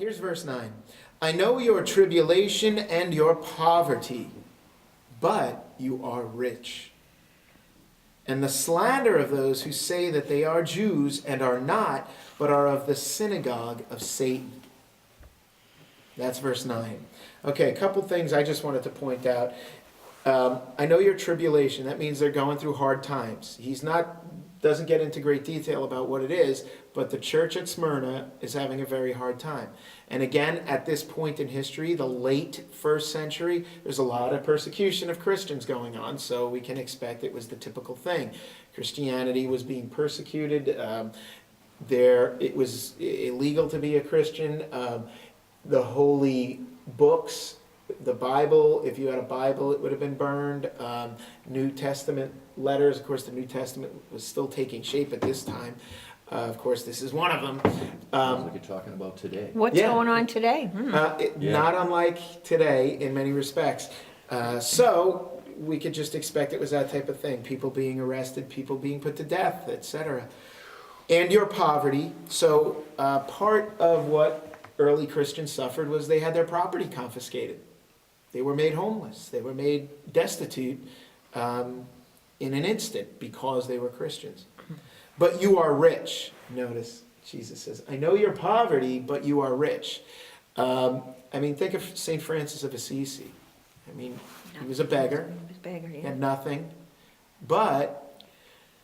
Here's verse 9. I know your tribulation and your poverty, but you are rich. And the slander of those who say that they are Jews and are not, but are of the synagogue of Satan. That's verse 9. Okay, a couple things I just wanted to point out. I know your tribulation. That means they're going through hard times. Doesn't get into great detail about what it is, but the church at Smyrna is having a very hard time. And again, at this point in history, the late first century, there's a lot of persecution of Christians going on, so we can expect it was the typical thing. Christianity was being persecuted. It was illegal to be a Christian. The holy books, the Bible, if you had a Bible, it would have been burned. New Testament letters, of course, the New Testament was still taking shape at this time. Of course, this is one of them. Sounds like you're talking about today. What's going on today? Not unlike today in many respects. So we could just expect it was that type of thing. People being arrested, people being put to death, etc. And your poverty. So part of what early Christians suffered was they had their property confiscated. They were made homeless. They were made destitute in an instant because they were Christians. But you are rich. Notice, Jesus says, I know your poverty, but you are rich. Think of St. Francis of Assisi. He was a beggar. He was a beggar, yeah. He had nothing. But,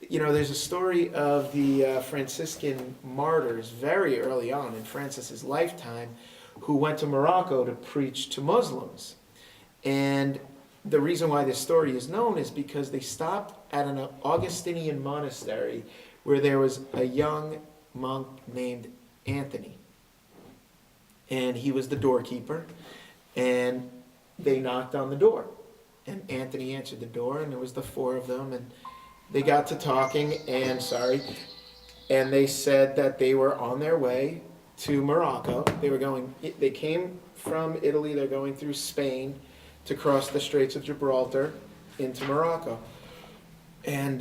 there's a story of the Franciscan martyrs very early on in Francis's lifetime who went to Morocco to preach to Muslims. And the reason why this story is known is because they stopped at an Augustinian monastery where there was a young monk named Anthony. And he was the doorkeeper. And they knocked on the door. And Anthony answered the door, and there was the four of them. And they got to talking, and they said that they were on their way to Morocco. They came from Italy, they're going through Spain to cross the Straits of Gibraltar into Morocco. And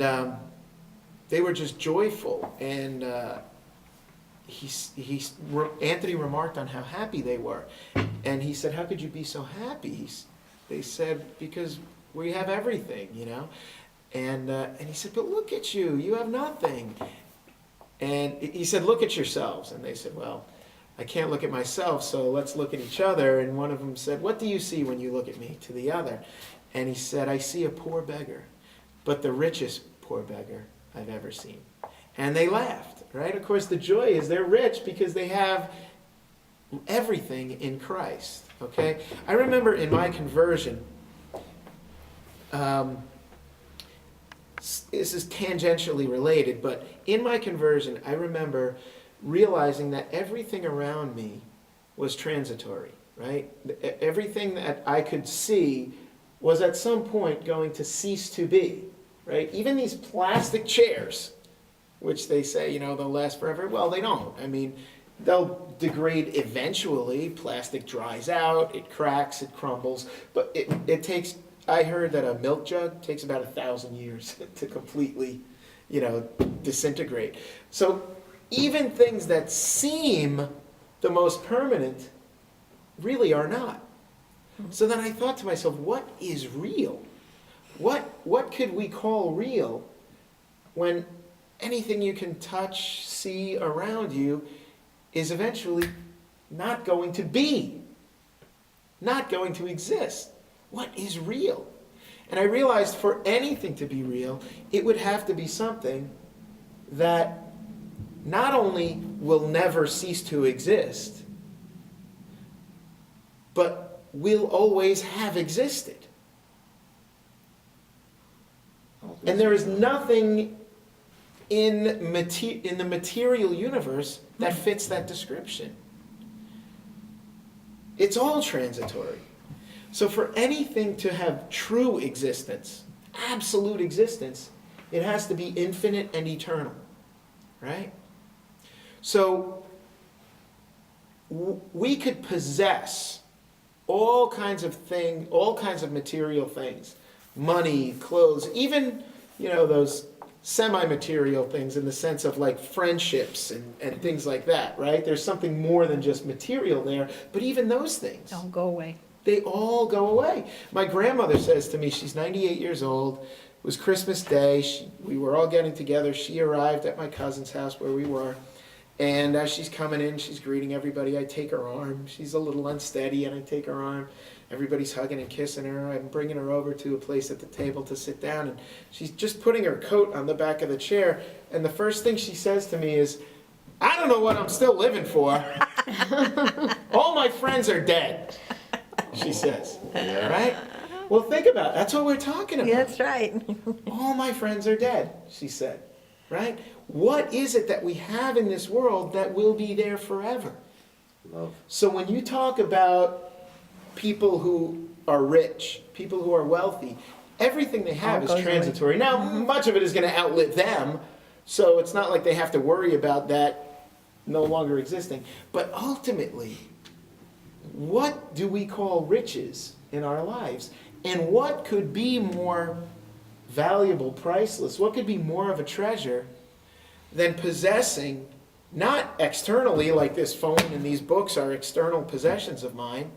they were just joyful. And Anthony remarked on how happy they were. And he said, how could you be so happy? They said, because we have everything, And he said, but look at you, you have nothing. And he said, look at yourselves. And they said, well, I can't look at myself, so let's look at each other. And one of them said, what do you see when you look at me? To the other. And he said, I see a poor beggar, but the richest poor beggar I've ever seen. And they laughed, right? Of course, the joy is they're rich because they have everything in Christ, okay? I remember in my conversion, this is tangentially related, but in my conversion, I remember realizing that everything around me was transitory, right? Everything that I could see was at some point going to cease to be, right? Even these plastic chairs, which they say, they'll last forever. Well, they don't. They'll degrade eventually. Plastic dries out, it cracks, it crumbles, but it takes, I heard that a milk jug takes about 1,000 years to completely, disintegrate. So even things that seem the most permanent really are not. So then I thought to myself, what is real? What could we call real when anything you can touch, see around you is eventually not going to be, not going to exist? What is real? And I realized for anything to be real, it would have to be something that not only will never cease to exist, but will always have existed. And there is nothing in the material universe that fits that description. It's all transitory. So for anything to have true existence, absolute existence, it has to be infinite and eternal, right? So we could possess all kinds of things, all kinds of material things, money, clothes, even, those semi-material things in the sense of like friendships and things like that, right? There's something more than just material there, but even those things, Don't go away. they all go away. My grandmother says to me, she's 98 years old, it was Christmas Day, we were all getting together, she arrived at my cousin's house where we were, and as she's coming in, she's greeting everybody, I take her arm, she's a little unsteady, and I take her arm, everybody's hugging and kissing her, I'm bringing her over to a place at the table to sit down, and she's just putting her coat on the back of the chair, and the first thing she says to me is, I don't know what I'm still living for. All my friends are dead, she says, Yeah. right? Well, think about it. That's what we're talking about. That's right. All my friends are dead, she said, right? What is it that we have in this world that will be there forever? Love. So when you talk about people who are rich, people who are wealthy, everything they have All is goes away. transitory. Now, much of it is going to outlive them, so it's not like they have to worry about that no longer existing. But ultimately, what do we call riches in our lives? And what could be more valuable, priceless? What could be more of a treasure than possessing, not externally like this phone and these books are external possessions of mine?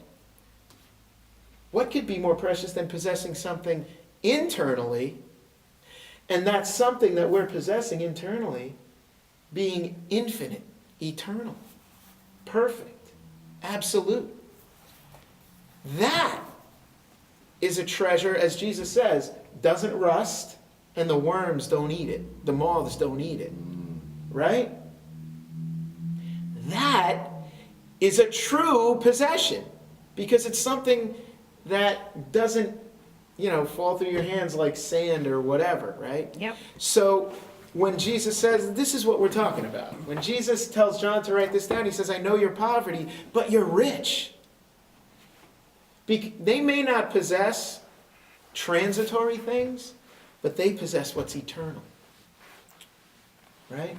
What could be more precious than possessing something internally, and that something that we're possessing internally being infinite, eternal, perfect, absolute? That is a treasure, as Jesus says, doesn't rust, and the worms don't eat it. The moths don't eat it. Right? That is a true possession, because it's something that doesn't, fall through your hands like sand or whatever, right? Yep. So when Jesus says, this is what we're talking about. When Jesus tells John to write this down, he says, I know your poverty, but you're rich. They may not possess transitory things, but they possess what's eternal. Right?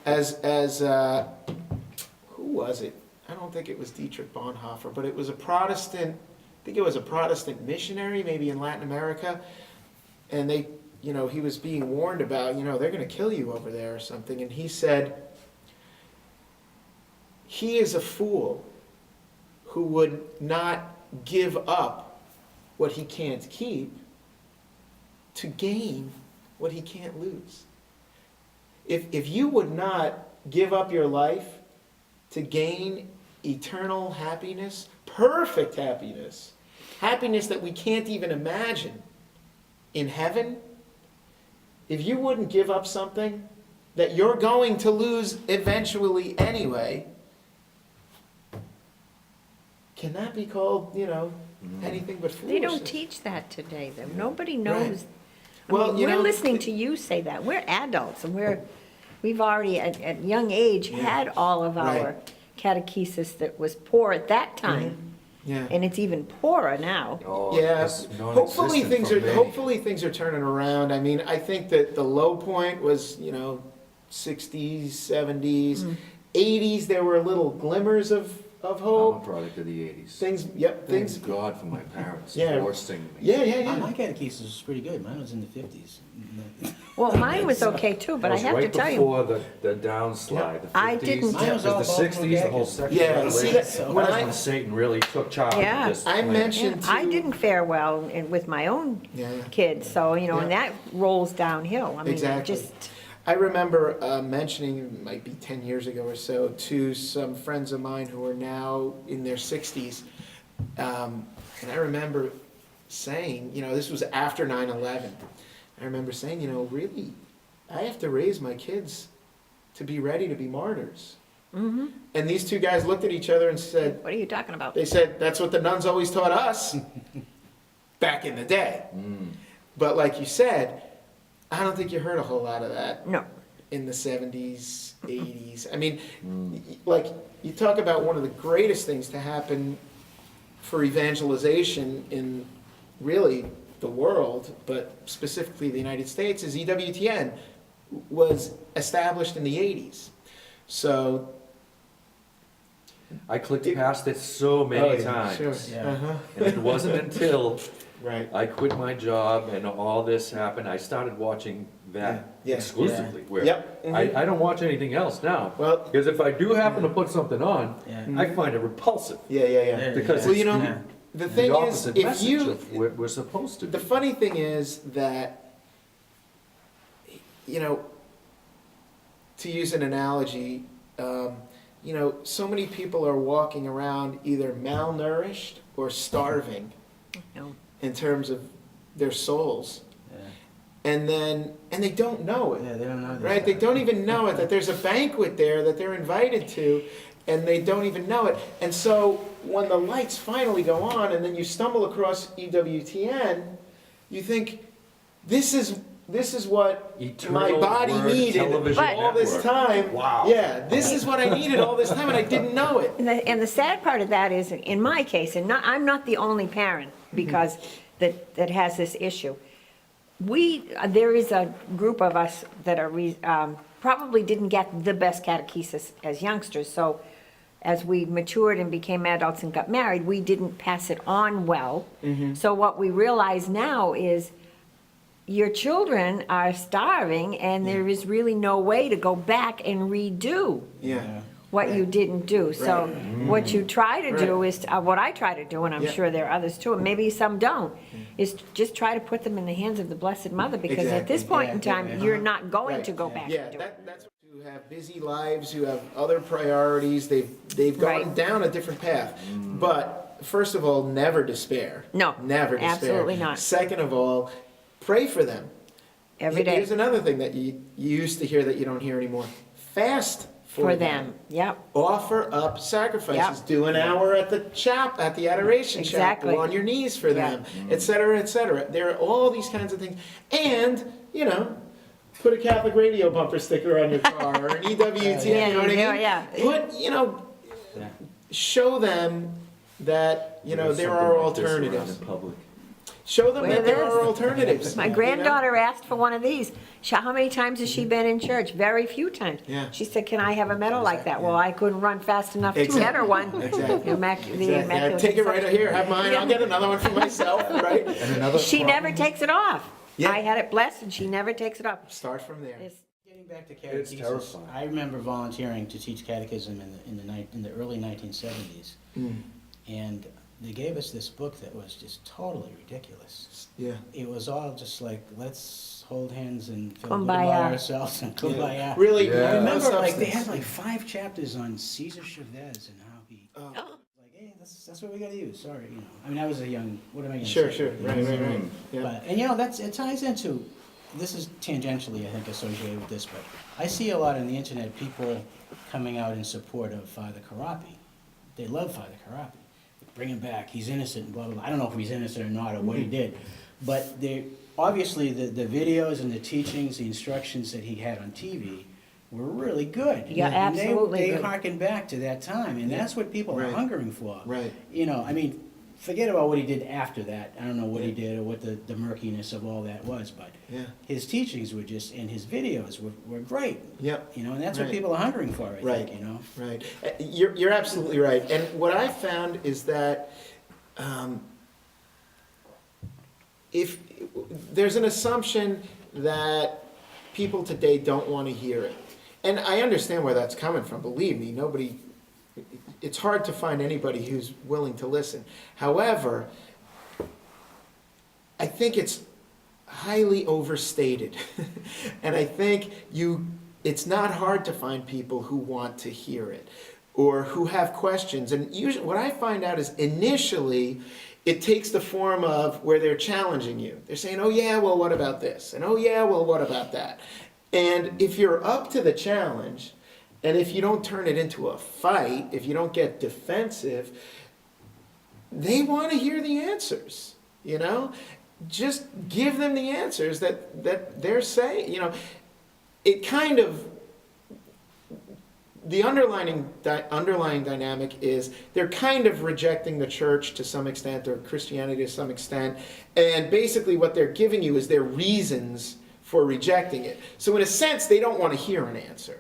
As who was it? I don't think it was Dietrich Bonhoeffer, but it was a Protestant, I think it was a Protestant missionary, maybe in Latin America, and he was being warned about, they're going to kill you over there or something, and he said, he is a fool who would not give up what he can't keep to gain what he can't lose. If you would not give up your life to gain eternal happiness, perfect happiness, happiness that we can't even imagine in heaven, if you wouldn't give up something that you're going to lose eventually anyway, can that be called, anything but foolishness? They don't teach that today, though. Nobody knows. Well, We're listening to you say that. We're adults, and we've already, at young age, had all of our Right. catechesis that was poor at that time, Yeah. and it's even poorer now. Oh, Yeah, it's hopefully non-existent for many. hopefully things are turning around. I mean, I think that the low point was, 60s, 70s, 80s. There were little glimmers of I'm a hope. product of the 80s. Things. Thank God for my parents Yeah. forcing me. Yeah. My catechesis was pretty good. Mine was in the 50s. Well, mine was okay too, but I That was have to right tell you, before the downslide, the 50s. I didn't- Mine was all the 60s, the whole Baltimore section. Yeah, see that So- when That's when Satan really took charge of Yeah. this I planet. mentioned I to- didn't fare well with my own Yeah. kids, so, Yeah. and that rolls downhill. I mean, Exactly. just, I remember mentioning, it might be 10 years ago or so, to some friends of mine who are now in their 60s. And I remember saying, this was after 9/11. I remember saying, really, I have to raise my kids to be ready to be martyrs. mhm. And these two guys looked at each other and said, What are you talking about? they said, that's what the nuns always taught us back in the day. But like you said, I don't think you heard a whole lot of that No. in the 70s, 80s. I mean, like, you talk about one of the greatest things to happen for evangelization in really the world, but specifically the United States, is EWTN was established in the 80s. So, I clicked past it so many times. Sure. Yeah. Uh-huh. And it wasn't until Right. I quit my job and all this happened, I started watching that Yeah. exclusively. Where Yep. I don't watch anything else now. Well- Because if I do happen to put something on, Yeah. I find it repulsive. Yeah. Because Well, it's you know, Yeah. the thing the is, opposite if message you, of what we're supposed to the be. funny thing is that, you know, to use an analogy, you know, so many people are walking around either malnourished or starving No. in terms of their souls. Yeah. And they don't know it. Yeah, they don't know. Right? They don't even know it, that there's a banquet there that they're invited to, and they don't even know it. And so when the lights finally go on and then you stumble across EWTN, you think, this is what my Eternal body Word needed Television all this Network. time. Wow. Yeah, this is what I needed all this time, and I didn't know it. And the sad part of that is, in my case, and I'm not the only parent because that has this issue. There is a group of us that are probably didn't get the best catechesis as youngsters. So as we matured and became adults and got married, we didn't pass it on well. So what we realize now is your children are starving, and there is really no way to go back and redo Yeah. what you didn't do. So what you try to do Right. is, what I try to do, and I'm Yeah. sure there are others too, and maybe some don't, is just try to put them in the hands of the Blessed Mother, because at this Exactly. point in time, Yeah. you're not going Right. to go back Yeah, and do it. that's what, who have busy lives, who have other priorities, they've gone Right. down a different path. But first of all, never despair. No, Never despair. absolutely not. Second of all, pray for them. Every day. Here's another thing that you used to hear that you don't hear anymore. Fast For them, yep. Offer up sacrifices. Yep. Do an hour at the adoration Exactly. chapel on your knees for Yeah. them, et cetera, et cetera. There are all these kinds of things. And, you know, put a Catholic radio bumper sticker on your car or an EWTN, Yeah, you know what I mean? yeah. Put, you know, Yeah. show them that, you know, There's there something are like this around alternatives. in public. Show them Where that there it is. are alternatives. My you know? granddaughter asked for one of these. How many times has she been in church? Very few times. Yeah. She said, "Can I have a medal like that?" Well, I couldn't run fast enough to Exactly. get her one. Exactly. The Exactly. Immaculate Take it right Conception. here, have mine, I'll get another one for myself, right? And another She problem- never takes it off. Yeah. I had it blessed, and she never takes it off. Start from there. It's- Getting back to It's catechesis, terrifying. I remember volunteering to teach catechism in the early 1970s, and they gave us this book that was just totally ridiculous. Yeah. It was all just like, let's hold hands and feel good Kumbaya. about ourselves and kumbaya. Really, Yeah. I no remember, like, they substance. had like 5 chapters on Caesar Chavez and how he, Oh. like, hey, that's what we gotta use. Sorry, you know. I mean, I was a young. What am I gonna Sure, say? sure, right. Yeah. But, and you know, it ties into, this is tangentially, I think, associated with this, but I see a lot on the internet, people coming out in support of Father Carapi. They love Father Carapi. Bring him back, he's innocent, and blah, blah, blah. I don't know if he's innocent or not, or what he did. But obviously, the videos and the teachings, the instructions that he had on TV were really good. Yeah, And absolutely They good. harken back to that time, and that's what people are Right. hungering for. Right. You know, I mean, forget about what he did after that. I don't know what he did or what the murkiness of all that was, but Yeah. his teachings were just, and his videos were great. Yep. You know, and that's what Right. people are hungering for, I Right. think, you know? Right. You're absolutely right. And what I found is that if there's an assumption that people today don't want to hear it, and I understand where that's coming from. Believe me, nobody. It's hard to find anybody who's willing to listen. However, I think it's highly overstated, and I think it's not hard to find people who want to hear it or who have questions. And usually what I find out is initially it takes the form of where they're challenging you. They're saying, oh yeah, well what about this? And oh yeah, well what about that? And if you're up to the challenge, and if you don't turn it into a fight, if you don't get defensive, they want to hear the answers, you know? Just give them the answers that they're saying, you know. It kind of, the underlying dynamic is they're kind of rejecting the church to some extent, or Christianity to some extent, and basically what they're giving you is their reasons for rejecting it. So in a sense, they don't want to hear an answer.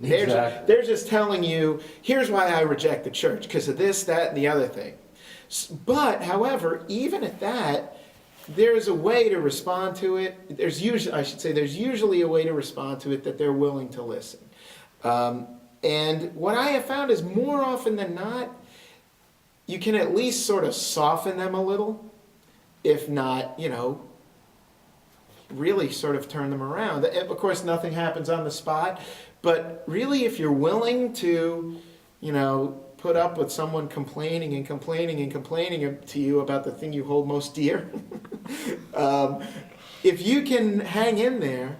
Exactly. They're just telling you, here's why I reject the church, because of this, that, and the other thing. But, however, even at that, there's a way to respond to it. There's usually a way to respond to it that they're willing to listen. And what I have found is more often than not, you can at least sort of soften them a little, if not, really sort of turn them around. Of course, nothing happens on the spot, but really if you're willing to, put up with someone complaining and complaining and complaining to you about the thing you hold most dear, if you can hang in there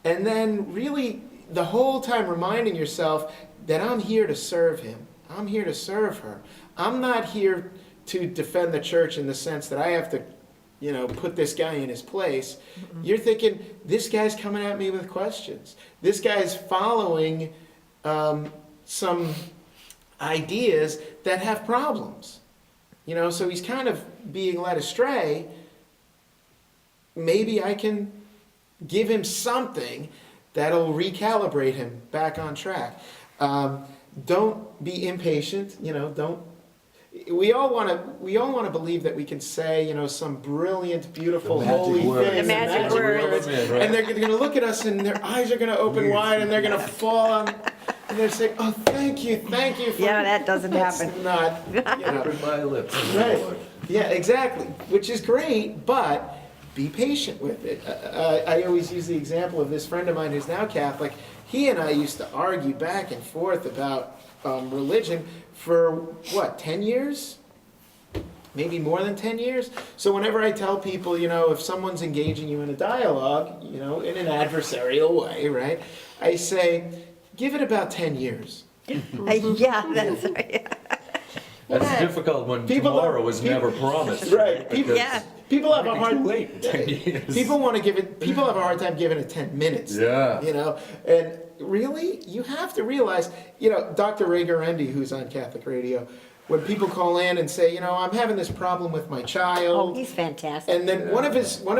and then really the whole time reminding yourself that I'm here to serve him, I'm here to serve her, I'm not here to defend the church in the sense that I have to put this guy in his place. Mm-hmm. You're thinking, this guy's coming at me with questions. This guy's following some ideas that have problems. So he's kind of being led astray. Maybe I can give him something that'll recalibrate him back on track. Don't be impatient, don't. We all want to believe that we can say, some brilliant, beautiful, holy thing. The magic words. And they're going to look at us and their eyes are going to open wide and they're going to fall on, and they're saying, oh, thank you. Yeah, that doesn't happen. Not, Open my lips. Right. Yeah, exactly. Which is great, but be patient with it. I always use the example of this friend of mine who's now Catholic. He and I used to argue back and forth about religion for 10 years? Maybe more than 10 years? So whenever I tell people, if someone's engaging you in a dialogue, in an adversarial way, right? I say, give it about 10 years. Yeah, that's right. That's difficult when tomorrow is never promised. Right. People have a hard. Too late in 10 years. People have a hard time giving it 10 minutes. Yeah. And really, you have to realize, Dr. Ray Garendi, who's on Catholic radio, when people call in and say, I'm having this problem with my child. Oh, he's fantastic. And then one of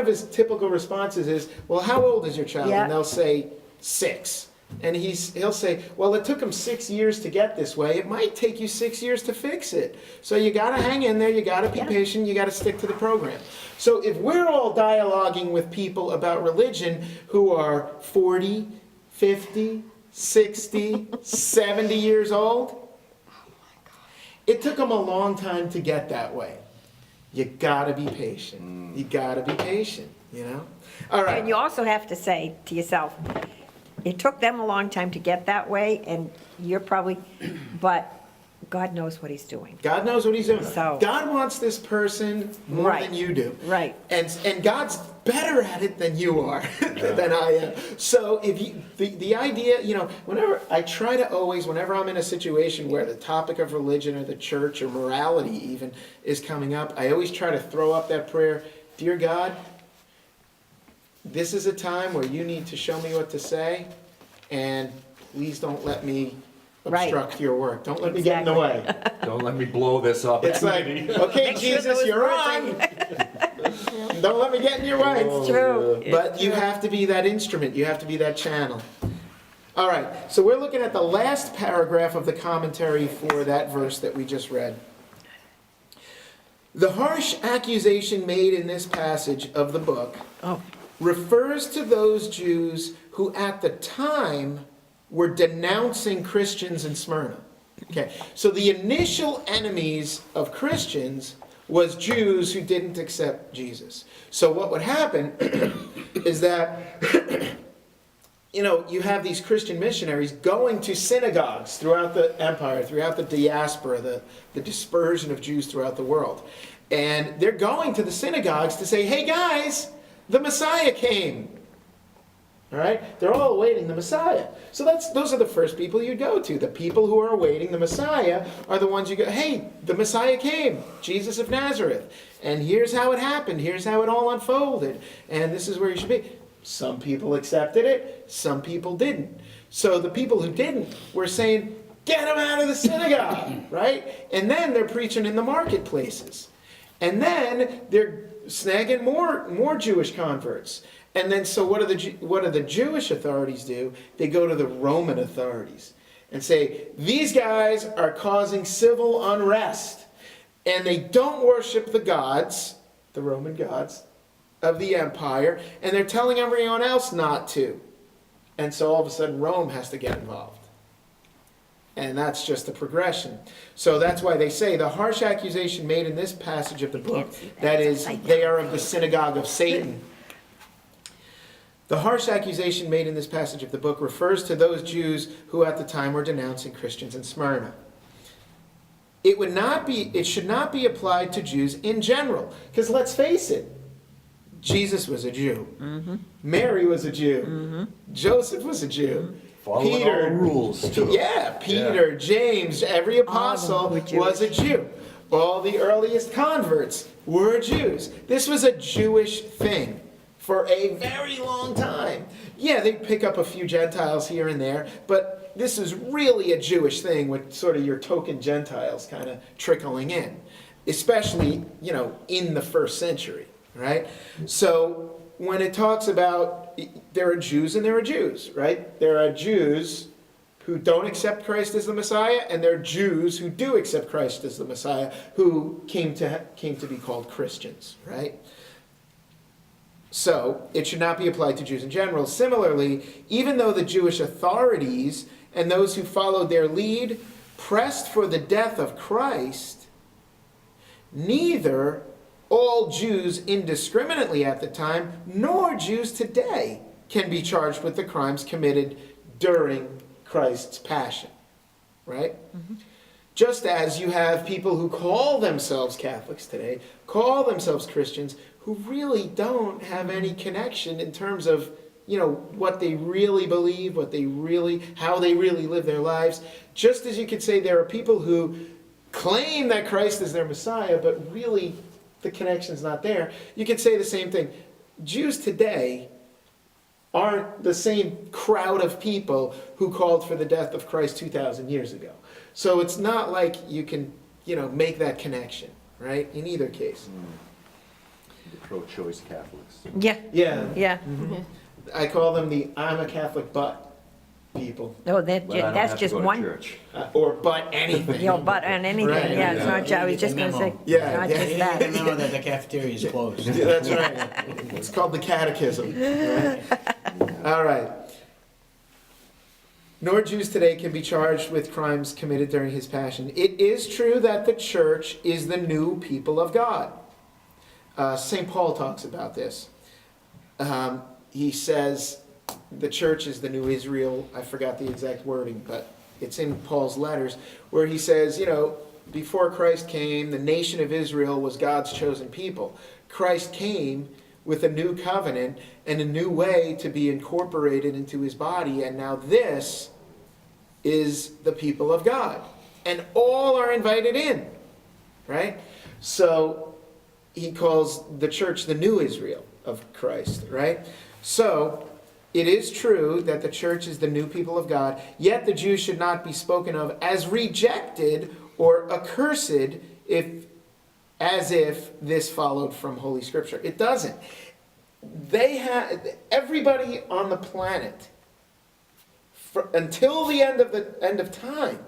his typical responses is, well, how old is your child? Yeah. And they'll say 6. And he'll say, well, it took him 6 years to get this way. It might take you 6 years to fix it. So you got to hang in there. You got to be patient. You got to stick to the program. So if we're all dialoguing with people about religion who are 40, 50, 60, 70 years old, it took them a long time to get that way. You got to be patient. You got to be patient, All right. And you also have to say to yourself, it took them a long time to get that way, and you're probably, but God knows what he's doing. God knows what he's doing. So- God wants this person more Right. than you do. Right. And God's better at it than you are, than I am. So if you, the idea, whenever I try to always, whenever I'm in a situation where the topic of religion or the church or morality even is coming up, I always try to throw up that prayer, dear God, this is a time where you need to show me what to say, and please don't let me obstruct your work. Don't let me get in the way. Don't let me blow this up. It's like, okay, Make sure Jesus, those you're words on. Don't let me get in your way. It's true. But you have to be that instrument. You have to be that channel. All right, so we're looking at the last paragraph of the commentary for that verse that we just read. The harsh accusation made in this passage of the book refers to those Jews who at the time were denouncing Christians in Smyrna. Okay, so the initial enemies of Christians was Jews who didn't accept Jesus. So what would happen is that, you have these Christian missionaries going to synagogues throughout the empire, throughout the diaspora, the dispersion of Jews throughout the world. And they're going to the synagogues to say, hey guys, the Messiah came. All right? They're all awaiting the Messiah. So those are the first people you go to. The people who are awaiting the Messiah are the ones you go, hey, the Messiah came, Jesus of Nazareth. And here's how it happened. Here's how it all unfolded. And this is where you should be. Some people accepted it. Some people didn't. So the people who didn't were saying, get them out of the synagogue, right? And then they're preaching in the marketplaces. And then they're snagging more Jewish converts. And then so what do the Jewish authorities do? They go to the Roman authorities and say, these guys are causing civil unrest. And they don't worship the gods the Roman gods of the empire, and they're telling everyone else not to. And so all of a sudden Rome has to get involved. And that's just the progression. So that's why they say the harsh accusation made in this passage of the book, that is, they are of the synagogue of Satan. The harsh accusation made in this passage of the book refers to those Jews who at the time were denouncing Christians in Smyrna. It should not be applied to Jews in general. Because let's face it, Jesus was a Jew. Mm-hmm. Mary was a Jew. Mm-hmm. Joseph was a Jew. Following all the rules, too. Yeah, Peter, James, every apostle were was a Jew. All the earliest converts were Jews. This was a Jewish thing for a very long time. Yeah, they pick up a few Gentiles here and there, but this is really a Jewish thing with sort of your token Gentiles kind of trickling in, especially, in the first century, right? So when it talks about there are Jews and there are Jews, right? There are Jews who don't accept Christ as the Messiah, and there are Jews who do accept Christ as the Messiah, who came to be called Christians, right? So it should not be applied to Jews in general. Similarly, even though the Jewish authorities and those who followed their lead pressed for the death of Christ, neither all Jews indiscriminately at the time, nor Jews today, can be charged with the crimes committed during Christ's passion, right? Mm-hmm. Just as you have people who call themselves Catholics today, call themselves Christians, who really don't have any connection in terms of, what they really believe, how they really live their lives. Just as you could say there are people who claim that Christ is their Messiah, but really the connection's not there. You could say the same thing. Jews today aren't the same crowd of people who called for the death of Christ 2,000 years ago. So it's not like you can, make that connection, right? In either case. The pro-choice Catholics. Yeah, Yeah. yeah. Mm-hmm. I call them the I'm a Catholic but people. No, But I don't that's have to just go to one, church. Or but anything. but on anything, Right, yeah, it's not, I was just gonna say, Yeah, not yeah. just They that. didn't remember that the cafeteria is closed. Yeah, that's right. It's called the catechism. Right? All right. Nor Jews today can be charged with crimes committed during his passion. It is true that the church is the new people of God. St. Paul talks about this. He says the church is the new Israel. I forgot the exact wording, but it's in Paul's letters, where he says, before Christ came, the nation of Israel was God's chosen people. Christ came with a new covenant and a new way to be incorporated into his body, and now this is the people of God. And all are invited in, right? So he calls the church the new Israel of Christ, right? So it is true that the church is the new people of God, yet the Jews should not be spoken of as rejected or accursed as if this followed from Holy Scripture. It doesn't. Everybody on the planet, until the end of time,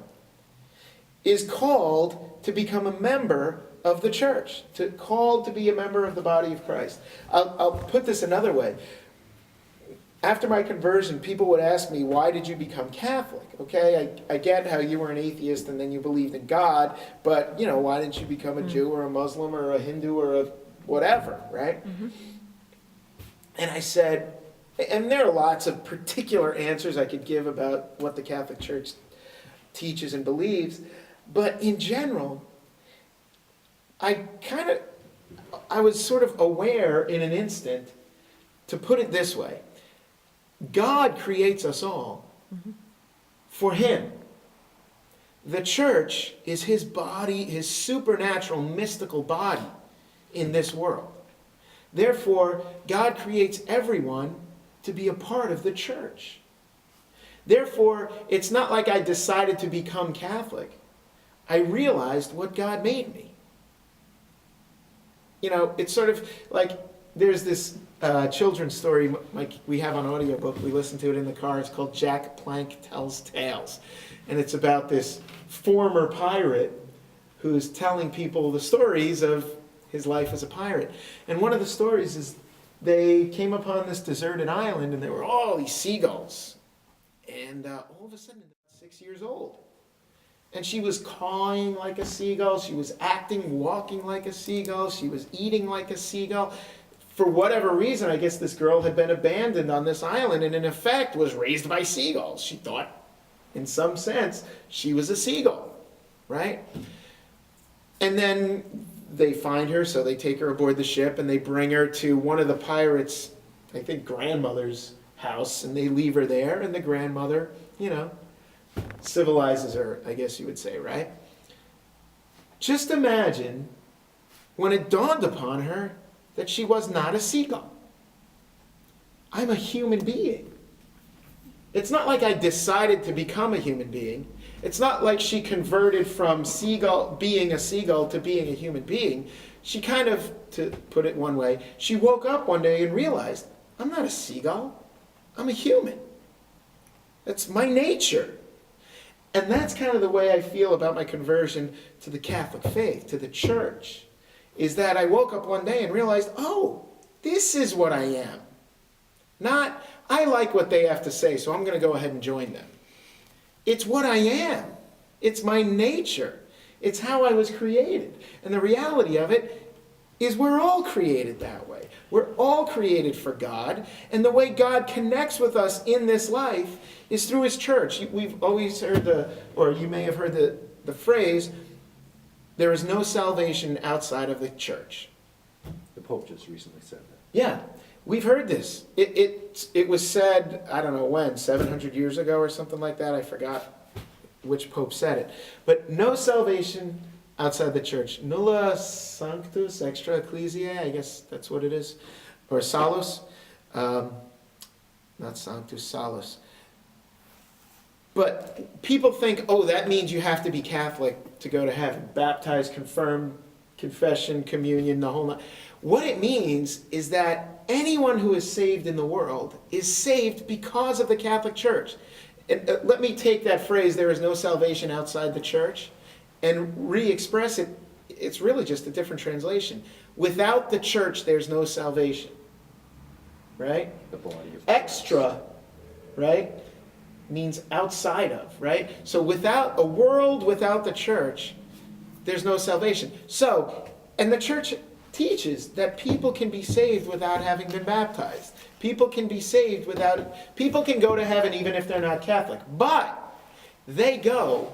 is called to become a member of the church, called to be a member of the body of Christ. I'll put this another way. After my conversion, people would ask me, why did you become Catholic? Okay, I get how you were an atheist and then you believed in God, but, why didn't you become a Jew or a Muslim or a Hindu or a whatever, right? Mm-hmm. And I said, and there are lots of particular answers I could give about what the Catholic Church teaches and believes, but in general, I was sort of aware in an instant, to put it this way, God creates us all for him. The church is his body, his supernatural, mystical body in this world. Therefore, God creates everyone to be a part of the church. Therefore, it's not like I decided to become Catholic. I realized what God made me. It's sort of like there's this children's story we have on audiobook. We listen to it in the car. It's called Jack Plank Tells Tales. And it's about this former pirate who's telling people the stories of his life as a pirate. And one of the stories is they came upon this deserted island, and there were all these seagulls. And all of a sudden, 6 years old. And she was cawing like a seagull. She was acting, walking like a seagull. She was eating like a seagull. For whatever reason, I guess this girl had been abandoned on this island and in effect was raised by seagulls. She thought, in some sense, she was a seagull, right? And then they find her, so they take her aboard the ship and they bring her to one of the pirates', I think, grandmother's house, and they leave her there, and the grandmother, civilizes her, I guess you would say, right? Just imagine when it dawned upon her that she was not a seagull. I'm a human being. It's not like I decided to become a human being. It's not like she converted from being a seagull to being a human being. She kind of, to put it one way, she woke up one day and realized, I'm not a seagull. I'm a human. That's my nature. And that's kind of the way I feel about my conversion to the Catholic faith, to the church, is that I woke up one day and realized, oh, this is what I am. Not, I like what they have to say, so I'm going to go ahead and join them. It's what I am. It's my nature. It's how I was created. And the reality of it is we're all created that way. We're all created for God. And the way God connects with us in this life is through his church. We've always heard or you may have heard the phrase, there is no salvation outside of the church. The Pope just recently said that. Yeah, we've heard this. It was said, I don't know when, 700 years ago or something like that. I forgot which Pope said it. But no salvation outside the church. Nulla sanctus extra ecclesiae, I guess that's what it is. Or salus. Not sanctus, salus. But people think, oh, that means you have to be Catholic to go to heaven. Baptized, confirmed, confession, communion, the whole lot. What it means is that anyone who is saved in the world is saved because of the Catholic Church. And let me take that phrase, there is no salvation outside the church, and re-express it. It's really just a different translation. Without the church, there's no salvation. Right? The body of Christ. Extra, right, means outside of, right? So without a world without the church, there's no salvation. So, and the church teaches that people can be saved without having been baptized. People can be saved people can go to heaven even if they're not Catholic. But they go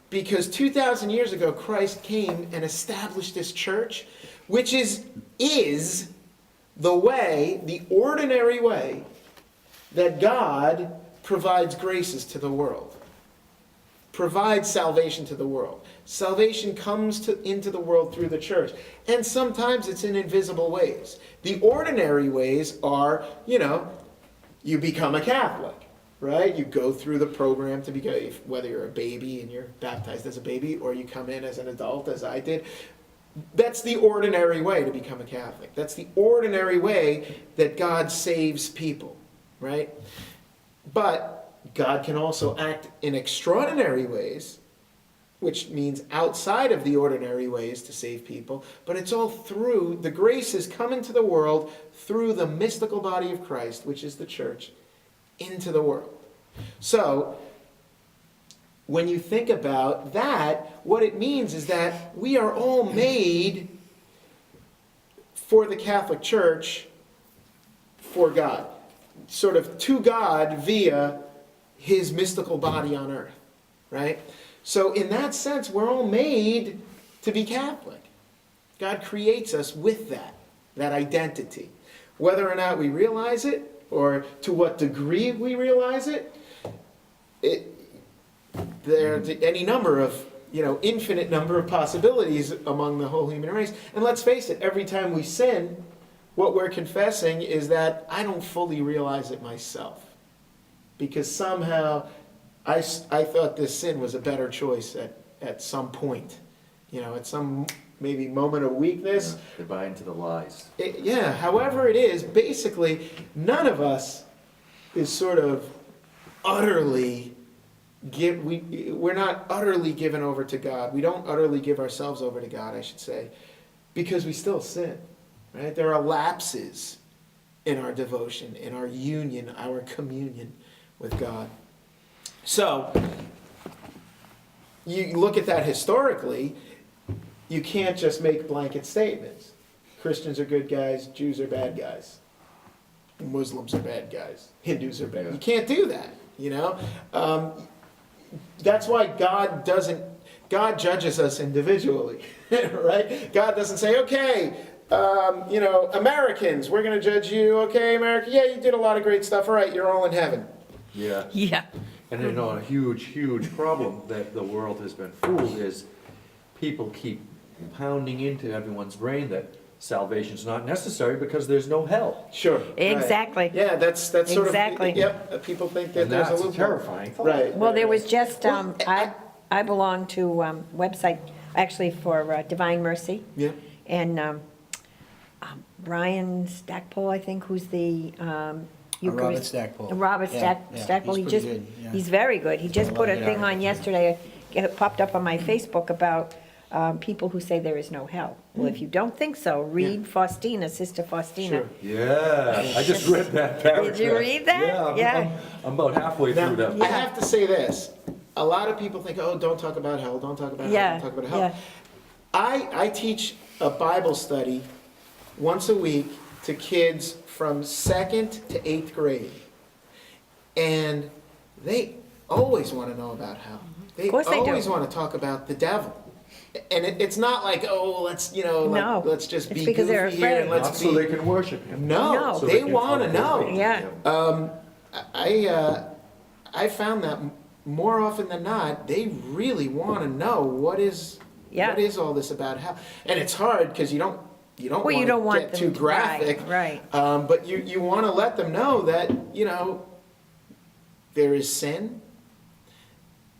because 2,000 years ago, Christ came and established this church, which is the way, the ordinary way, that God provides graces to the world, provides salvation to the world. Salvation comes into the world through the church. And sometimes it's in invisible ways. The ordinary ways are, you become a Catholic, right? You go through the program to become, whether you're a baby and you're baptized as a baby, or you come in as an adult, as I did. That's the ordinary way to become a Catholic. That's the ordinary way that God saves people, right? But God can also act in extraordinary ways, which means outside of the ordinary ways to save people, but it's all through, the graces come into the world through the mystical body of Christ, which is the church, into the world. So, when you think about that, what it means is that we are all made for the Catholic Church, for God. Sort of to God via his mystical body on earth, right? So in that sense, we're all made to be Catholic. God creates us with that identity. Whether or not we realize it, or to what degree we realize it, there's any number of, infinite number of possibilities among the whole human race. And let's face it, every time we sin, what we're confessing is that I don't fully realize it myself. Because somehow I thought this sin was a better choice at some point. At some maybe moment of weakness. Yeah, they buy into the lies. However it is, basically, none of us is sort of utterly we're not utterly given over to God. We don't utterly give ourselves over to God, I should say. because we still sin, right? There are lapses in our devotion, in our union, our communion with God. So, you look at that historically, you can't just make blanket statements. Christians are good guys, Jews are bad guys, Muslims are bad guys, Hindus are bad guys. You can't do that, you know? That's why God judges us individually, right? God doesn't say, okay, Americans, we're going to judge you. Okay, America, yeah, you did a lot of great stuff. All right, you're all in heaven. Yeah. Yeah. And a huge problem that the world has been fooled is people keep pounding into everyone's brain that salvation's not necessary because there's no hell. Sure. Right. Exactly. Yeah, that's sort Exactly. of, yep, people think that And there's a that's a loophole. terrifying thought. Right. Well, there was right. just, Well, I belong to website, actually for Divine Mercy. Yeah. And Brian Stackpole, I think, who's the Eucharist. Robert Stackpole. Robert Yeah, Stackpole. he's pretty good, yeah. He's very good. He just a put lot a of good thing on articles, yeah. yesterday, it popped up on my Facebook about people who say there is no hell. Well, if you don't think so, read Faustina, Sister Faustina. Sure. Yeah, I just read that paragraph. Did you read that? Yeah. Yeah. I'm about halfway Now, through that. I have to say this. A lot of people think, oh, don't talk about hell, don't talk about hell, Yeah, don't talk about hell. yeah. I teach a Bible study once a week to kids from 2nd to 8th grade. And they always want to know about hell. They Of course they do. always want to talk about the devil. And it's not like, oh, let's, No, let's just it's be because they're goofy here and afraid. let's Not so be... they can worship him. No, No. So they can want to follow know. him. Yeah. I found that more often than not, they really want to know what is all this about hell. And it's hard because you don't Well, you don't want want to get them too graphic. Right. But you want to let them know that, there is sin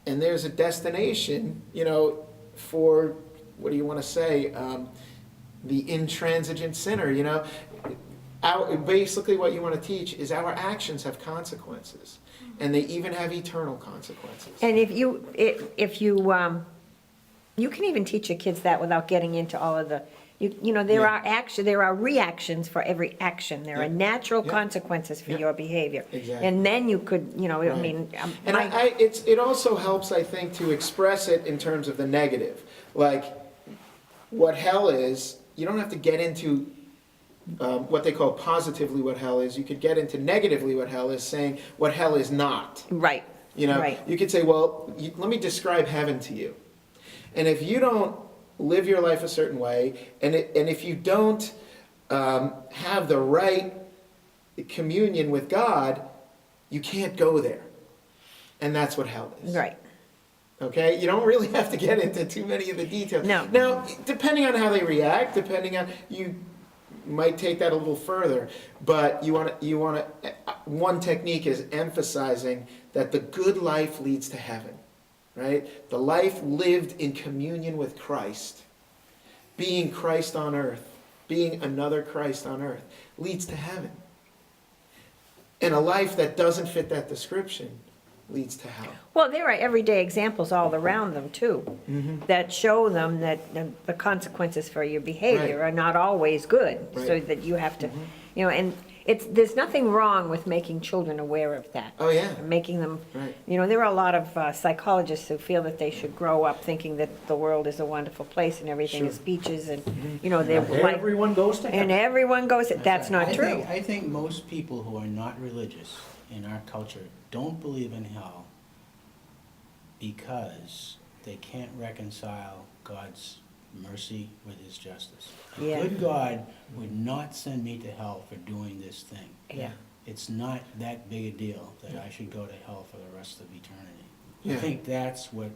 and there's a destination, for, what do you want to say, the intransigent sinner, Basically what you want to teach is our actions have consequences, and they even have eternal consequences. And if you can even teach your kids that without getting into all of the, there are reactions for every action. There are Yeah. natural Yeah. consequences for Yeah. your behavior. Exactly. And then you could, I Right. mean. And it also helps, I think, to express it in terms of the negative. Like, what hell is, you don't have to get into what they call positively what hell is. You could get into negatively what hell is, saying what hell is not. Right. Right. You could say, well, let me describe heaven to you. And if you don't live your life a certain way, and if you don't have the right communion with God, you can't go there. And that's what hell is. Right. Okay? You don't really have to get into too many of the details. No. Now, depending on how they react, you might take that a little further, but one technique is emphasizing that the good life leads to heaven, right? The life lived in communion with Christ, being Christ on earth, being another Christ on earth, leads to heaven. And a life that doesn't fit that description leads to hell. Well, there are everyday examples all around them too, that show them that the consequences for your behavior Right. are not always good, so Right. that you have to, and there's nothing wrong with making children aware of that. Oh, yeah. Making them, Right. there are a lot of psychologists who feel that they should grow up thinking that the world is a wonderful place and everything is peaches and, they're like, Everyone goes to and heaven. everyone goes, that's not true. I think most people who are not religious in our culture don't believe in hell because they can't reconcile God's mercy with his justice. A Yeah. good God would not send me to hell for doing this thing. Yeah. It's not that big a deal that I should go to hell for the rest of eternity. Yeah. I think that's what,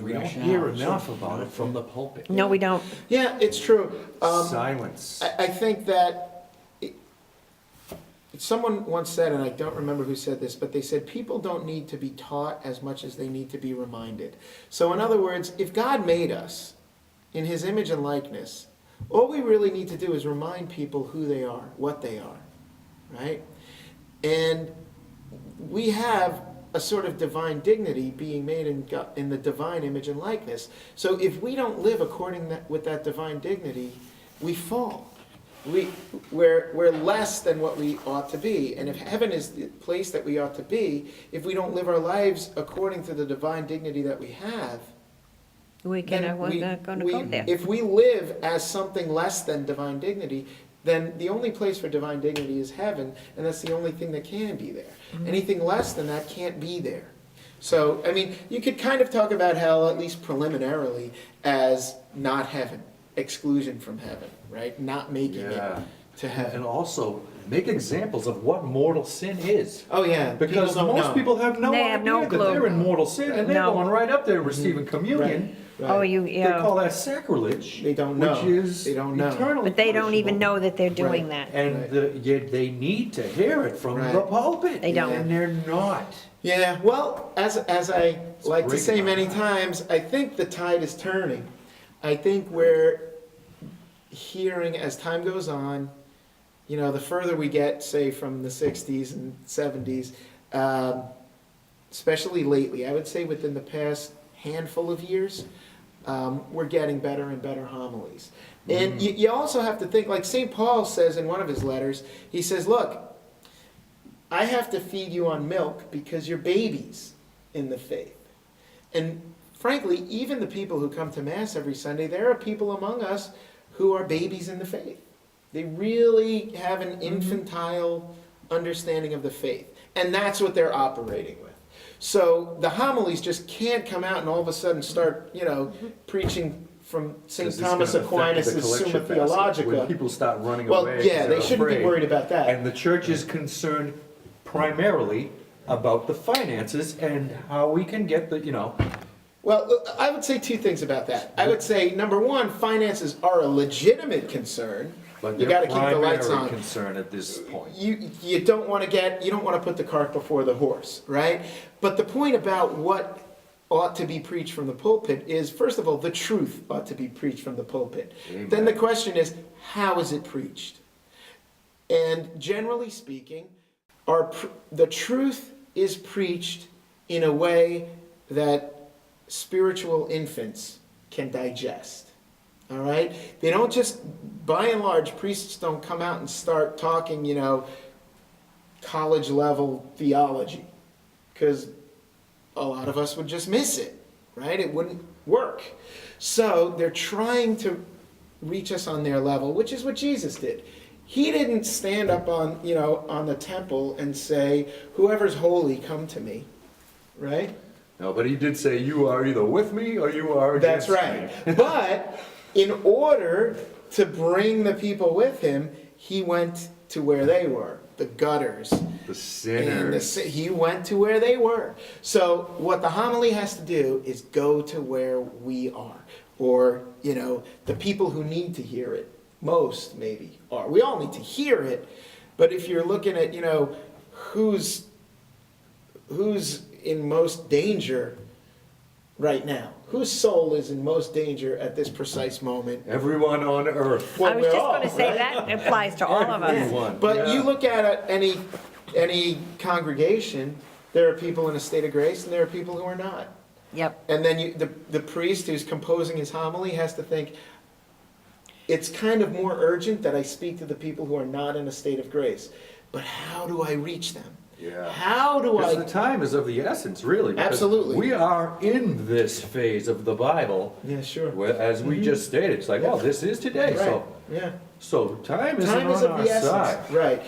We don't rationale. hear enough about it from the pulpit. No, we don't. Yeah, it's true. Silence. I think that someone once said, and I don't remember who said this, but they said people don't need to be taught as much as they need to be reminded. So in other words, if God made us in his image and likeness, all we really need to do is remind people who they are, what they are, right? And we have a sort of divine dignity, being made in the divine image and likeness. So if we don't live according with that divine dignity, we fall. We're less than what we ought to be. And if heaven is the place that we ought to be, if we don't live our lives according to the divine dignity that we have, we're not going to go there. if we live as something less than divine dignity, then the only place for divine dignity is heaven, and that's the only thing that can be there. Anything less than that can't be there. So, I mean, you could kind of talk about hell, at least preliminarily, as not heaven, exclusion from heaven, right? Not making it to heaven. And also, make examples of what mortal sin is. Oh, yeah. Because people don't most know. people have no They idea have no that clue. they're in mortal sin, and they're No. going right up there receiving communion. Right. Oh, They call that sacrilege. They don't know. Which is They don't know. eternally But they don't even punishable. know that they're doing Right. that. And yet they need to hear it from Right. the pulpit. They don't. And they're not. Yeah, well, as I like to breaking say my many mind. times, I think the tide is turning. I think we're hearing, as time goes on, you know, the further we get, say, from the 60s and 70s, especially lately, I would say within the past handful of years, we're getting better and better homilies. And you also have to think, like St. Paul says in one of his letters, he says, look, I have to feed you on milk because you're babies in the faith. And frankly, even the people who come to Mass every Sunday, there are people among us who are babies in the faith. They really have an infantile understanding of the faith. And that's what they're operating with. So the homilies just can't come out and all of a sudden start, you know, preaching from St. Thomas Aquinas' Summa Theologica. When people start running Well, away. yeah, 'cause they they're shouldn't be afraid. worried about that. And the church is concerned primarily about the finances and how we can get the, you know. Well, I would say two things about that. I would say, number one, finances are a legitimate concern. But You their got to keep the lights primary on. concern at this point. You don't want to put the cart before the horse, right? But the point about what ought to be preached from the pulpit is, first of all, the truth ought to be preached from the pulpit. Amen. Then the question is, how is it preached? And generally speaking, the truth is preached in a way that spiritual infants can digest. All right? They don't just, by and large, priests don't come out and start talking, you know, college level theology, because a lot of us would just miss it, right? It wouldn't work. So they're trying to reach us on their level, which is what Jesus did. He didn't stand up on, you know, on the temple and say, whoever's holy, come to me, right? No, but he did say, you are either with me or you are against That's me. right. But in order to bring the people with him, he went to where they were, the gutters. The sinners. He went to where they were. So what the homily has to do is go to where we are, or, you know, the people who need to hear it most maybe are. We all need to hear it, but if you're looking at, you know, who's in most danger right now, whose soul is in most danger at this precise moment? Everyone on earth. Well, I was we're just all, going to say right? that applies to all of us. Everyone. But Yeah. you look at any congregation, there are people in a state of grace and there are people who are not. Yep. And then the priest who's composing his homily has to think, it's kind of more urgent that I speak to the people who are not in a state of grace. But how do I reach them? Yeah. How do Because I... the time is of the essence, really. because Absolutely. We are in this phase of the Bible, Yeah, sure. where, as we just stated, it's like, oh, this is today. Right, yeah. So time isn't Time is on of our the essence. side. Right.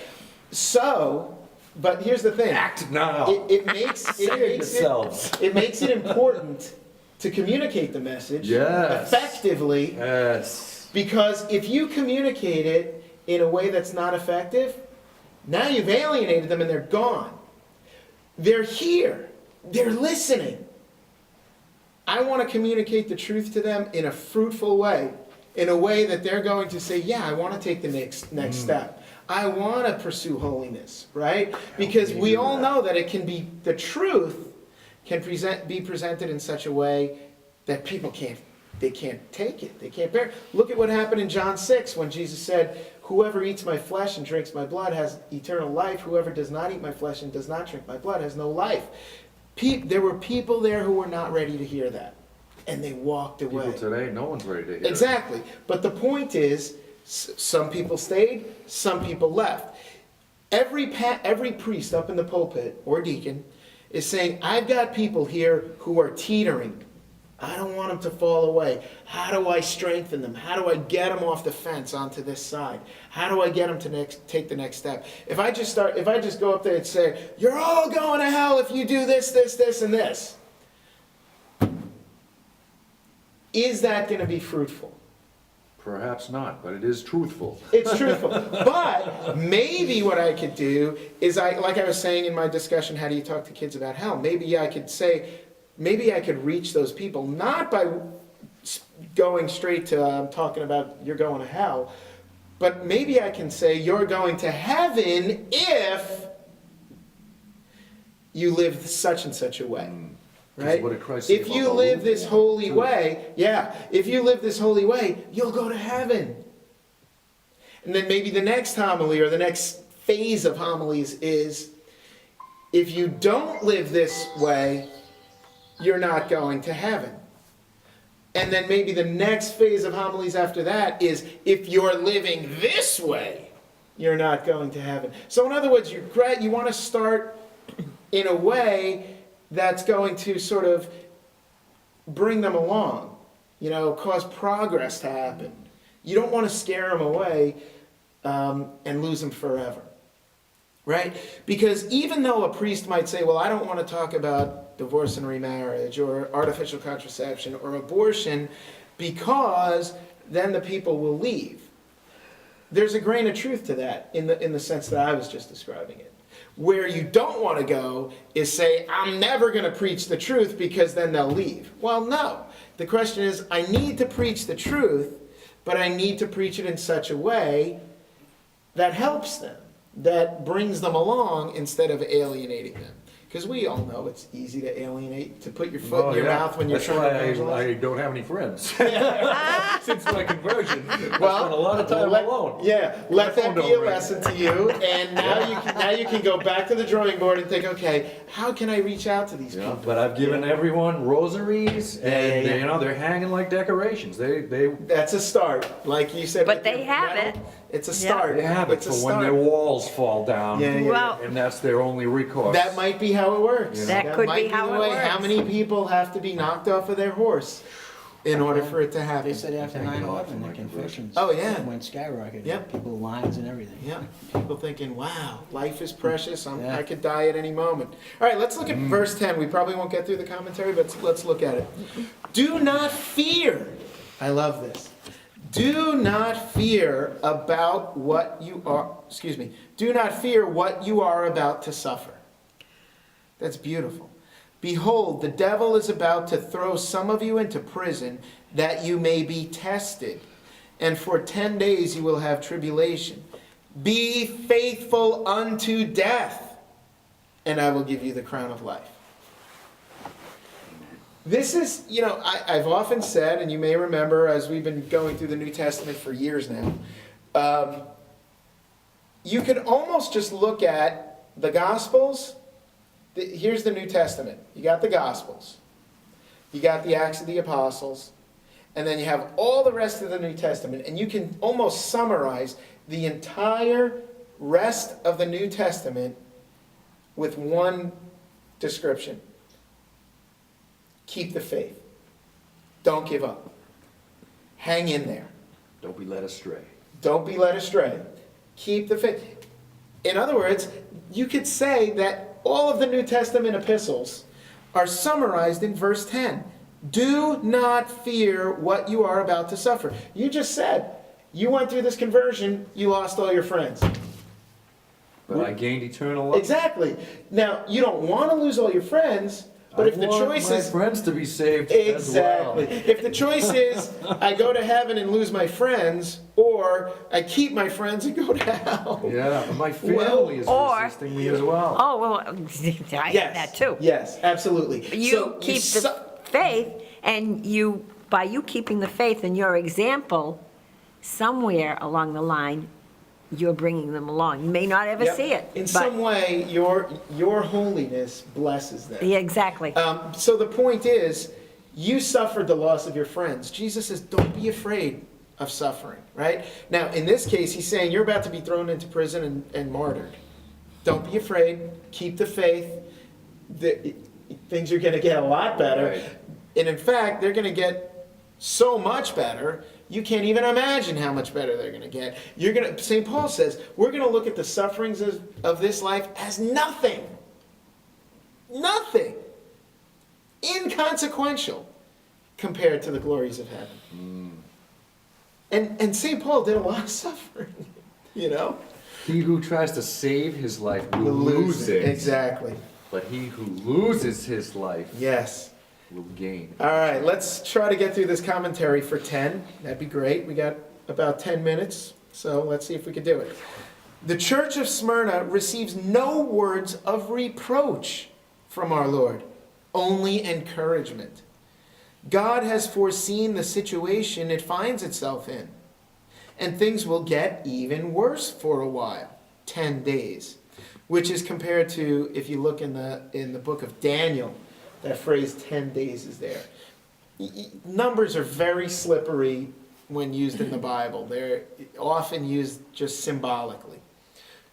So, but here's the thing. Act now. It makes Save yourselves. it makes it important to communicate the message Yes. effectively, Yes. because if you communicate it in a way that's not effective, now you've alienated them and they're gone. They're here. They're listening. I want to communicate the truth to them in a fruitful way, in a way that they're going to say, yeah, I want to take the next step. I want to pursue holiness, right? Because we all know that it can be, the truth can be presented in such a way that people can't take it. They can't bear it. Look at what happened in John 6 when Jesus said, whoever eats my flesh and drinks my blood has eternal life. Whoever does not eat my flesh and does not drink my blood has no life. There were people there who were not ready to hear that, and they walked away. People today, no one's ready to hear it. Exactly. But the point is, some people stayed, some people left. Every priest up in the pulpit or deacon is saying, I've got people here who are teetering. I don't want them to fall away. How do I strengthen them? How do I get them off the fence onto this side? How do I get them to take the next step? If I just go up there and say, you're all going to hell if you do this, this, this, and this, is that going to be fruitful? Perhaps not, but it is truthful. It's truthful. But maybe what I could do is, like I was saying in my discussion, how do you talk to kids about hell? Maybe I could reach those people, not by going straight to talking about you're going to hell, but maybe I can say you're going to heaven if you live such and such a way. Right? What did Christ say If about you the live Lord? this holy way, if you live this holy way, you'll go to heaven. And then maybe the next homily or the next phase of homilies is, if you don't live this way, you're not going to heaven. And then maybe the next phase of homilies after that is, if you're living this way, you're not going to heaven. So in other words, you want to start in a way that's going to sort of bring them along, cause progress to happen. You don't want to scare them away and lose them forever, right? Because even though a priest might say, well, I don't want to talk about divorce and remarriage or artificial contraception or abortion, because then the people will leave. There's a grain of truth to that in the sense that I was just describing it. Where you don't want to go is say, I'm never going to preach the truth because then they'll leave. Well, no. The question is, I need to preach the truth, but I need to preach it in such a way that helps them, that brings them along instead of alienating them. Because we all know it's easy to alienate, to put your foot in your mouth when you're trying to That's evangelize. why I don't have any friends. Since my conversion, I spent a lot of time alone. Yeah, let that be a lesson to you, and now you can go back to the drawing board and think, okay, how can I reach out to these people? But I've given everyone rosaries, and Yeah. they're hanging like decorations. They That's a start, like you said. But with they your have metal, it. It's a start. They have it It's a for when start. their walls fall down, Yeah. Well, and that's their only recourse. That might be how it works. You know? That could might be how the it way. works. How many people have to be knocked off of their horse in order for it to happen? They said after Thank God 9/11, for the my confessions Oh, yeah. went skyrocketing. Yep. People lines and everything. Yeah, people thinking, wow, life is precious. Yeah. I could die at any moment. All right, let's look at verse 10. We probably won't get through the commentary, but let's look at it. Do not fear. I love this. Do not fear about what you are, do not fear what you are about to suffer. That's beautiful. Behold, the devil is about to throw some of you into prison that you may be tested. And for 10 days you will have tribulation. Be faithful unto death, and I will give you the crown of life. This is, I've often said, and you may remember as we've been going through the New Testament for years now, you can almost just look at the Gospels. Here's the New Testament. You got the Gospels. You got the Acts of the Apostles. And then you have all the rest of the New Testament. And you can almost summarize the entire rest of the New Testament with one description. Keep the faith. Don't give up. Hang in there. Don't be led astray. Don't be led astray. Keep the faith. In other words, you could say that all of the New Testament epistles are summarized in verse 10. Do not fear what you are about to suffer. You just said, you went through this conversion, you lost all your friends. But I gained eternal life. Exactly. Now, you don't want to lose all your friends, but if the choice my is... friends to be saved Exactly. as well. If the choice is, I go to heaven and lose my friends, or I keep my friends and go to hell. Yeah, but my family is Or- resisting me as well. Oh, well, I have that too. Yes, absolutely. You So keep su- the faith, and by you keeping the faith and your example, somewhere along the line, you're bringing them along. You may not ever Yep. see it. In but- some way, your holiness blesses them. Yeah, exactly. So the point is, you suffered the loss of your friends. Jesus says, don't be afraid of suffering, right? Now, in this case, he's saying you're about to be thrown into prison and martyred. Don't be afraid. Keep the faith. Things are going to get a lot better. Right. And in fact, they're going to get so much better, you can't even imagine how much better they're going to get. St. Paul says, we're going to look at the sufferings of this life as nothing. Nothing. Inconsequential compared to the glories of heaven. And St. Paul did a lot of suffering, you know? He who tries to save his life will We'll lose it. Exactly. But he who loses his life Yes. will gain. All right, let's try to get through this commentary for 10. That'd be great. We got about 10 minutes, so let's see if we can do it. The church of Smyrna receives no words of reproach from our Lord, only encouragement. God has foreseen the situation it finds itself in, and things will get even worse for a while, 10 days, which is compared to, if you look in the book of Daniel, that phrase 10 days is there. Numbers are very slippery when used in the Bible. They're often used just symbolically.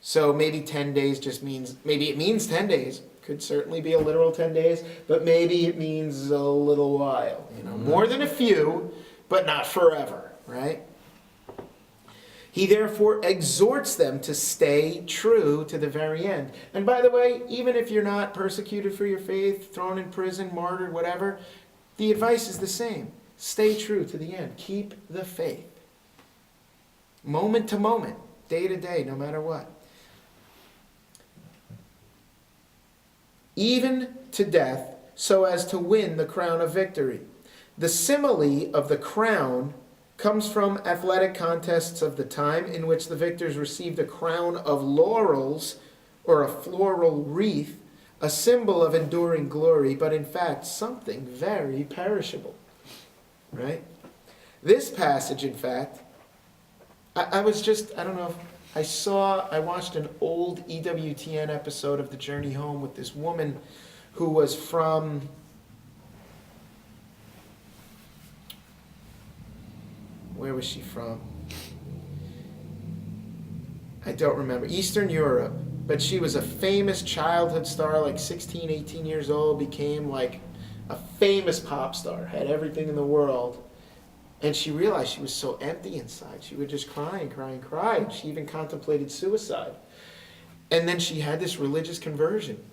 So maybe 10 days just means, maybe it means 10 days. Could certainly be a literal 10 days, but maybe it means a little while. You know, more than a few, but not forever, right? He therefore exhorts them to stay true to the very end. And by the way, even if you're not persecuted for your faith, thrown in prison, martyred, whatever, the advice is the same. Stay true to the end. Keep the faith. Moment to moment, day to day, no matter what. Even to death, so as to win the crown of victory. The simile of the crown comes from athletic contests of the time in which the victors received a crown of laurels or a floral wreath, a symbol of enduring glory, but in fact something very perishable. Right? This passage, in fact, I don't know if I watched an old EWTN episode of The Journey Home with this woman who was from, where was she from? I don't remember. Eastern Europe. But she was a famous childhood star, like 16, 18 years old, became like a famous pop star, had everything in the world. And she realized she was so empty inside. She would just cry and cry and cry. And she even contemplated suicide. And then she had this religious conversion.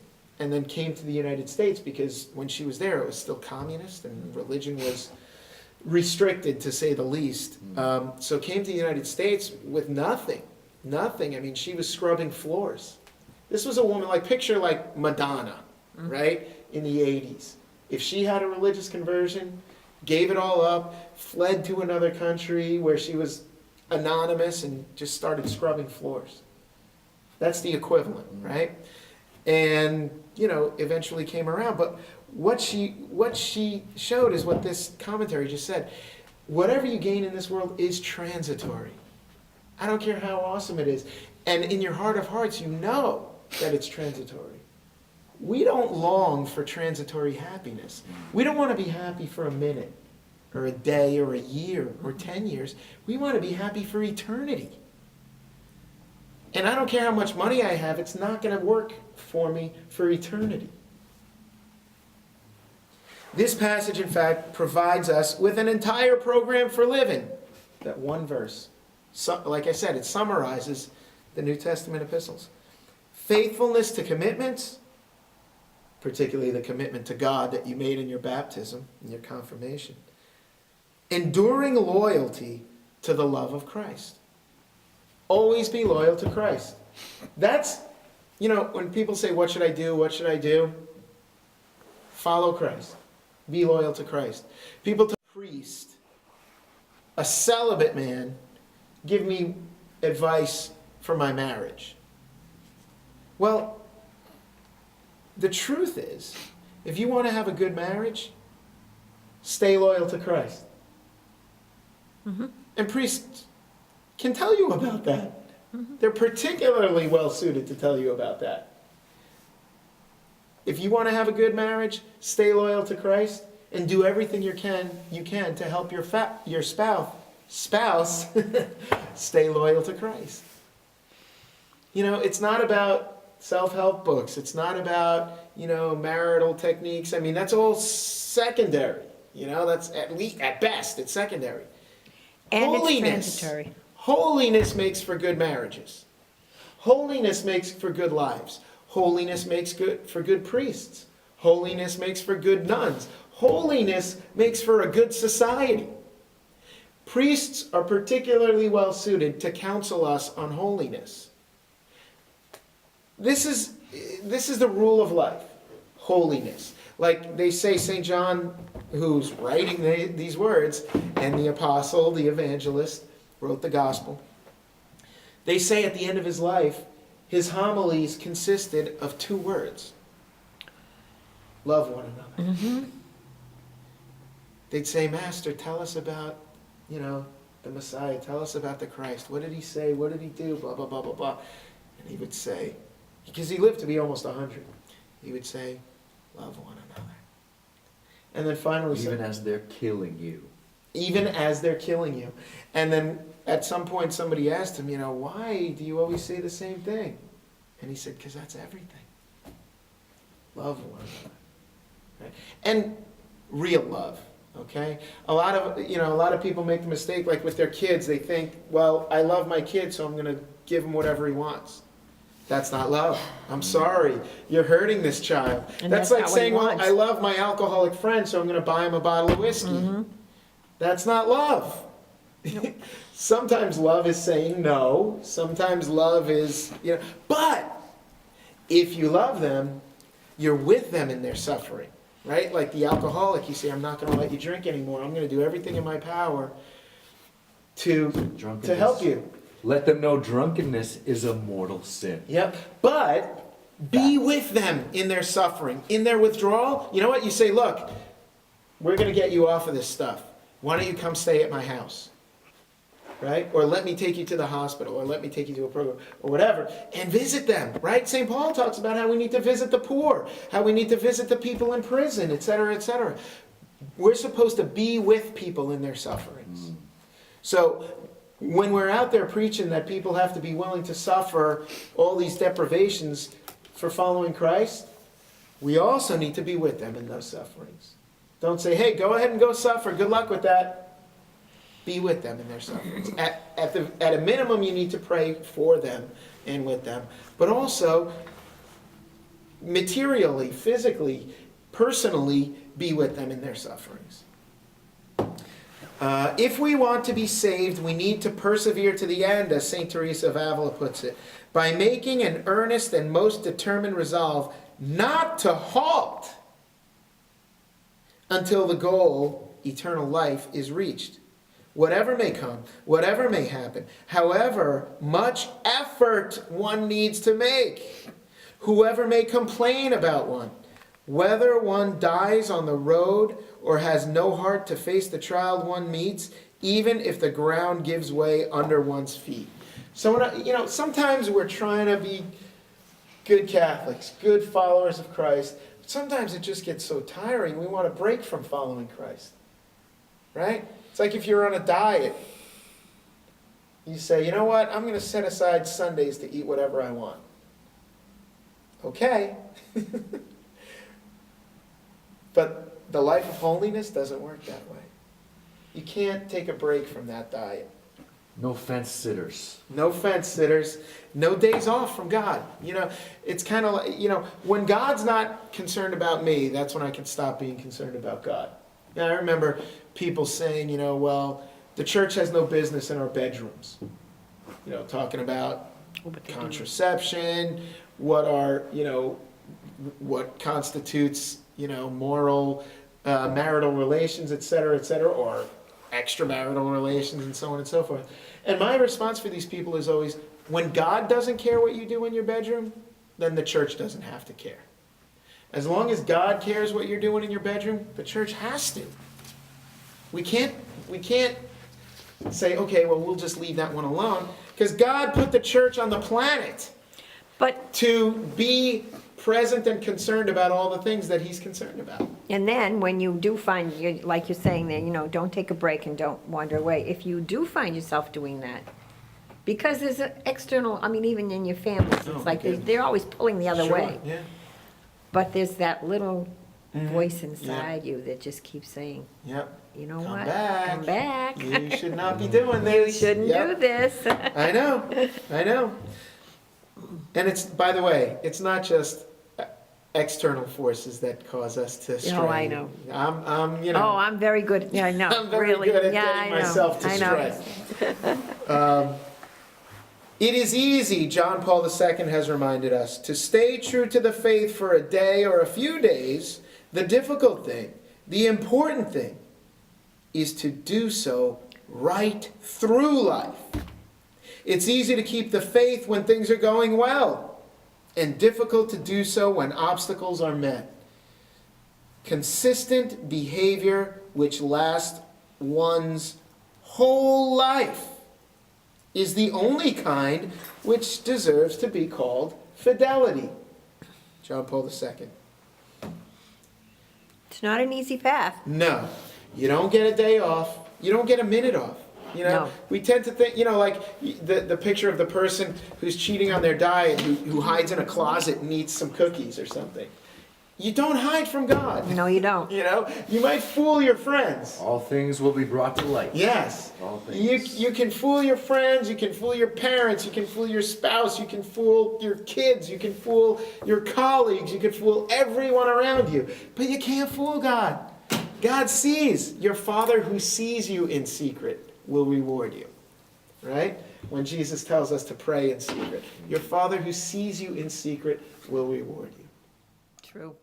And then came to the United States because when she was there, it was still communist and religion was restricted, to say the least. So came to the United States with nothing. Nothing. I mean, she was scrubbing floors. This was a woman, like, picture like Madonna, right, in the 80s. If she had a religious conversion, gave it all up, fled to another country where she was anonymous and just started scrubbing floors. That's the equivalent, right? And, you know, eventually came around. But what she showed is what this commentary just said. Whatever you gain in this world is transitory. I don't care how awesome it is. And in your heart of hearts, you know that it's transitory. We don't long for transitory happiness. We don't want to be happy for a minute or a day or a year or 10 years. We want to be happy for eternity. And I don't care how much money I have, it's not going to work for me for eternity. This passage, in fact, provides us with an entire program for living. That one verse. So, like I said, it summarizes the New Testament epistles. Faithfulness to commitments, particularly the commitment to God that you made in your baptism, in your confirmation. Enduring loyalty to the love of Christ. Always be loyal to Christ. That's, you know, when people say, what should I do? What should I do? Follow Christ. Be loyal to Christ. People tell a priest, a celibate man, give me advice for my marriage. Well, the truth is, if you want to have a good marriage, stay loyal to Christ. And priests can tell you about that. They're particularly well suited to tell you about that. If you want to have a good marriage, stay loyal to Christ and do everything you can to help your spouse stay loyal to Christ. It's not about self-help books. It's not about, marital techniques. I mean, that's all secondary. That's at best, it's secondary. And it's Holiness. transitory. Holiness makes for good marriages. Holiness makes for good lives. Holiness makes for good priests. Holiness makes for good nuns. Holiness makes for a good society. Priests are particularly well suited to counsel us on holiness. This is the rule of life, holiness. Like they say, St. John, who's writing these words, and the apostle, the evangelist, wrote the gospel. They say at the end of his life, his homilies consisted of 2 words. Love one another. Mm-hmm. They'd say, Master, tell us about, the Messiah. Tell us about the Christ. What did he say? What did he do? Blah, blah, blah, blah, blah. And he would say, because he lived to be almost 100, he would say, love one another. And then finally Even as they're killing you. Even as they're killing you. And then at some point somebody asked him, why do you always say the same thing? And he said, because that's everything. Love one another. Right? And real love. Okay? A lot of people make the mistake, like with their kids, they think, well, I love my kid, so I'm going to give him whatever he wants. That's not love. I'm sorry. You're hurting this child. And that's that's like not what he saying, well, wants. I love my alcoholic friend, so I'm going to buy him a bottle of whiskey. Mm-hmm. That's not love. Nope. Sometimes love is saying no. Sometimes love is, but if you love them, you're with them in their suffering, right? Like the alcoholic, you say, I'm not going to let you drink anymore. I'm going to do everything in my power to help you. Let them know drunkenness is a mortal sin. Yep. But be with them in their suffering, in their withdrawal. You know what? You say, look, we're going to get you off of this stuff. Why don't you come stay at my house? Right? Or let me take you to the hospital, or let me take you to a program, or whatever, and visit them, right? St. Paul talks about how we need to visit the poor, how we need to visit the people in prison, etc., etc. We're supposed to be with people in their sufferings. So when we're out there preaching that people have to be willing to suffer all these deprivations for following Christ, we also need to be with them in those sufferings. Don't say, hey, go ahead and go suffer. Good luck with that. Be with them in their sufferings. At a minimum, you need to pray for them and with them. But also, materially, physically, personally, be with them in their sufferings. If we want to be saved, we need to persevere to the end, as St. Teresa of Avila puts it, by making an earnest and most determined resolve not to halt until the goal, eternal life, is reached. Whatever may come, whatever may happen, however much effort one needs to make, whoever may complain about one, whether one dies on the road or has no heart to face the trial one meets, even if the ground gives way under one's feet. So, sometimes we're trying to be good Catholics, good followers of Christ. But sometimes it just gets so tiring, we want to break from following Christ. Right? It's like if you're on a diet. You say, you know what, I'm going to set aside Sundays to eat whatever I want. Okay. But the life of holiness doesn't work that way. You can't take a break from that diet. No fence sitters. No fence sitters. No days off from God. It's kind of like, when God's not concerned about me, that's when I can stop being concerned about God. I remember people saying, well, the church has no business in our bedrooms. Talking about contraception, what constitutes, moral, marital relations, et cetera, or extramarital relations, and so on and so forth. And my response for these people is always, when God doesn't care what you do in your bedroom, then the church doesn't have to care. As long as God cares what you're doing in your bedroom, the church has to. We can't say, okay, well, we'll just leave that one alone. Because God put the church on the planet But, to be present and concerned about all the things that he's concerned about. and then when you do find, like you're saying there, don't take a break and don't wander away. If you do find yourself doing that, because there's an external, I mean, even in your families, Oh, it's like okay. they're always pulling the other Sure, way. Yeah. But there's that little Mhm. voice inside you that just keeps saying, Yep. you know Come what? back. Come back. You should not be doing You this. shouldn't Yep. do this. I know. And it's, by the way, it's not just external forces that cause us to stray. Oh, I know. I'm Oh, I'm very good, yeah, I know, I'm very really. good at Yeah, getting I know, myself to I know. stray. It is easy, John Paul II has reminded us, to stay true to the faith for a day or a few days. The difficult thing, the important thing, is to do so right through life. It's easy to keep the faith when things are going well, and difficult to do so when obstacles are met. Consistent behavior which lasts one's whole life is the only kind which deserves to be called fidelity. John Paul II. It's not an easy path. No, you don't get a day off. You don't get a minute off. No. We tend to think, like the picture of the person who's cheating on their diet, who hides in a closet and eats some cookies or something. You don't hide from God. No, you don't. You might fool your friends. All things will be brought to light. Yes. All things. You can fool your friends, you can fool your parents, you can fool your spouse, you can fool your kids, you can fool your colleagues, you can fool everyone around you. But you can't fool God. God sees. Your Father who sees you in secret will reward you. Right? When Jesus tells us to pray in secret. Your Father who sees you in secret will reward you. True.